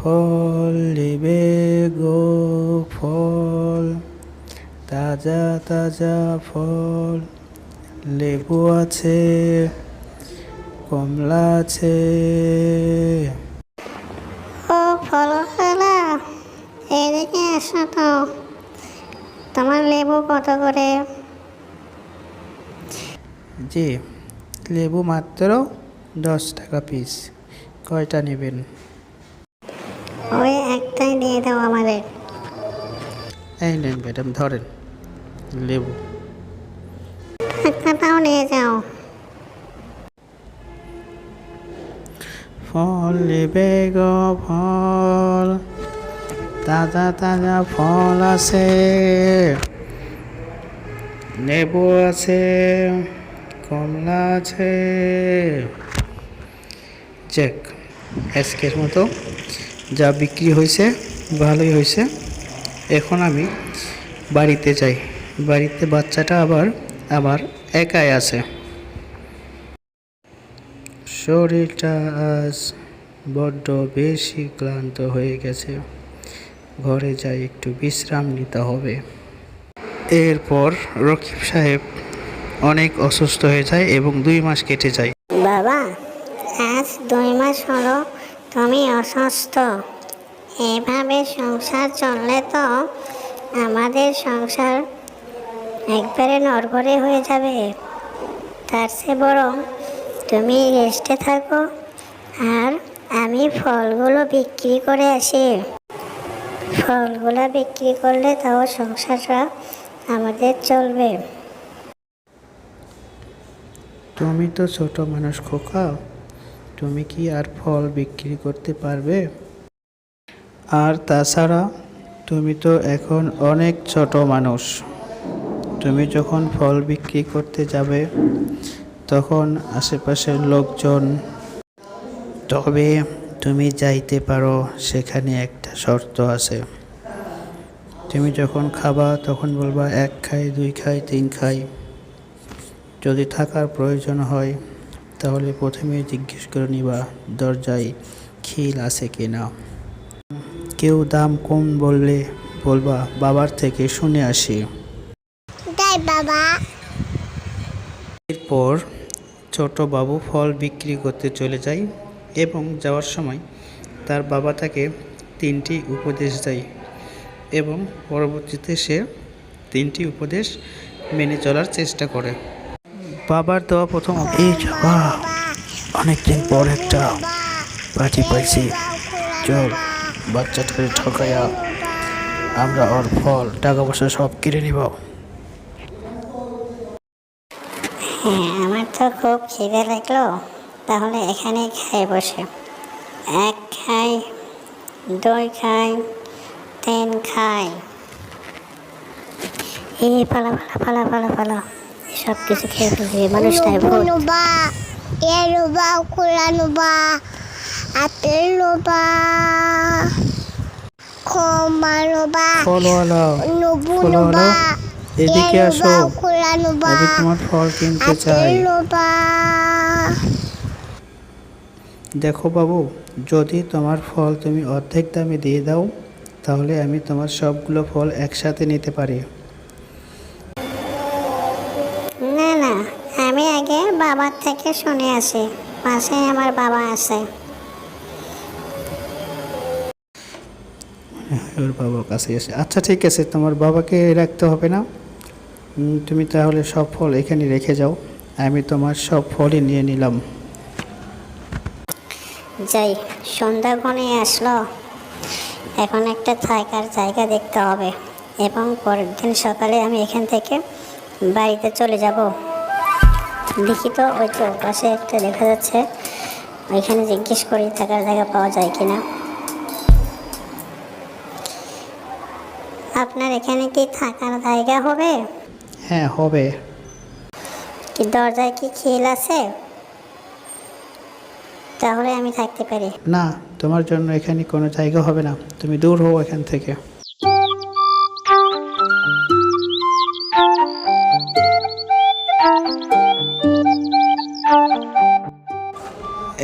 ফল নেবে গো ফল, তাজা তাজা ফল। লেবু আছে, কমলা আছে। ও ফলওয়ালা, এদিকে আসো তো। তোমার লেবু কত করে? জি, লেবু মাত্র 10 টাকা পিস। কয়টা নেবেন? ওই একটাই দিয়ে দাও আমাদের। এই নেন ম্যাডাম, ধরেন লেবু। টাকাটাও নিয়ে যাও। ফল নেবে গো ফল, তাজা তাজা ফল আছে, লেবু আছে, কমলা আছে। চেক, আজকের মতো যা বিক্রি হয়েছে ভালোই হয়েছে। এখন আমি বাড়িতে যাই। বাড়িতে বাচ্চাটা আবার আমার একাই আছে। শরীরটা আজ বড্ড বেশি ক্লান্ত হয়ে গেছে। ঘরে যাই, একটু বিশ্রাম নিতে হবে। এরপর রকিব সাহেব অনেক অসুস্থ হয়ে যায় এবং 2 মাস কেটে যায়। বাবা, আজ 2 মাস হলো তুমি অসুস্থ। এভাবে সংসার চললে তো আমাদের সংসার একবারে নড়বড়ে হয়ে যাবে। তার চেয়ে বরং তুমি রেস্টে থাকো, আর আমি ফলগুলো বিক্রি করে আসি। ফলগুলো বিক্রি করলে তাও সংসারটা আমাদের চলবে। তুমি তো ছোট মানুষ খোকা, তুমি কি আর ফল বিক্রি করতে পারবে? আর তাছাড়া তুমি তো এখন অনেক ছোট মানুষ। তুমি যখন ফল বিক্রি করতে যাবে তখন আশেপাশের লোকজন, তবে তুমি যাইতে পারো, সেখানে একটা শর্ত আছে। তুমি যখন খাবা তখন বলবা 1 খাই, 2 খাই, 3 খাই। যদি থাকার প্রয়োজন হয় তাহলে প্রথমে জিজ্ঞেস করে নিবা দরজায় খিল আছে কিনা। কেউ দাম কম বললে বলবা বাবার থেকে শুনে আসি। তাই বাবা। এরপর ছোট বাবু ফল বিক্রি করতে চলে যায় এবং যাওয়ার সময় তার বাবা তাকে 3টি উপদেশ দেয় এবং পরবর্তীতে সে 3টি উপদেশ মেনে চলার চেষ্টা করে। বাবার দেওয়া প্রথম, এই বাবা, অনেকদিন পর একটা পার্টি পাইছি, চল বাচ্চাটাকে ঠকাইয়া আমরা ওর ফল টাকা পয়সা সব কিনে নিব। হ্যাঁ, আমার তো খুব খিদে লাগলো, তাহলে এখানেই খাই বসে। 1 খাই, 2 খাই, 3 খাই। এই পালা পালা পালা পালা পালা, সব কিছু খেয়ে ফেলছি, মানুষটাই ভূত। এরবা কুলানুবা আতেলবা খমানুবা ফলওয়ালা, নুবুনুবা এদিকে আসো, কুলানুবা আমি তোমার ফল কিনতে চাই। আতেলবা। দেখো বাবু, যদি তোমার ফল তুমি অর্ধেক দামে দিয়ে দাও তাহলে আমি তোমার সবগুলো ফল একসাথে নিতে পারি। না না, আমি আগে বাবার থেকে শুনে আসি, পাশে আমার বাবা আছে। ওর বাবার কাছে এসে, আচ্ছা ঠিক আছে, তোমার বাবাকে রাখতে হবে না। তুমি তাহলে সব ফল এখানে রেখে যাও, আমি তোমার সব ফলই নিয়ে নিলাম। যাই, সন্ধ্যা ঘনিয়ে আসলো, এখন একটা থাকার জায়গা দেখতে হবে এবং পরের দিন সকালে আমি এখান থেকে বাড়িতে চলে যাব। দেখি তো, ওই তো পাশে একটা দেখা যাচ্ছে, ওইখানে জিজ্ঞেস করি থাকার জায়গা পাওয়া যায় কিনা। আপনার এখানে কি থাকার জায়গা হবে? হ্যাঁ হবে। কি দরজায় কি খিল আছে? তাহলে আমি থাকতে পারি। না, তোমার জন্য এখানে কোনো জায়গা হবে না, তুমি দূর হও এখান থেকে।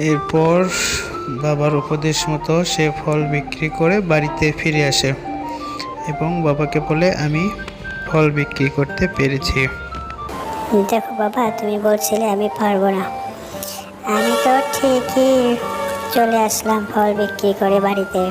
এরপর বাবার উপদেশ মতো সে ফল বিক্রি করে বাড়িতে ফিরে আসে এবং বাবাকে বলে আমি ফল বিক্রি করতে পেরেছি। দেখো বাবা, তুমি বলছিলে আমি পারবো না, আমি তো ঠিকই চলে আসলাম ফল বিক্রি করে বাড়িতে।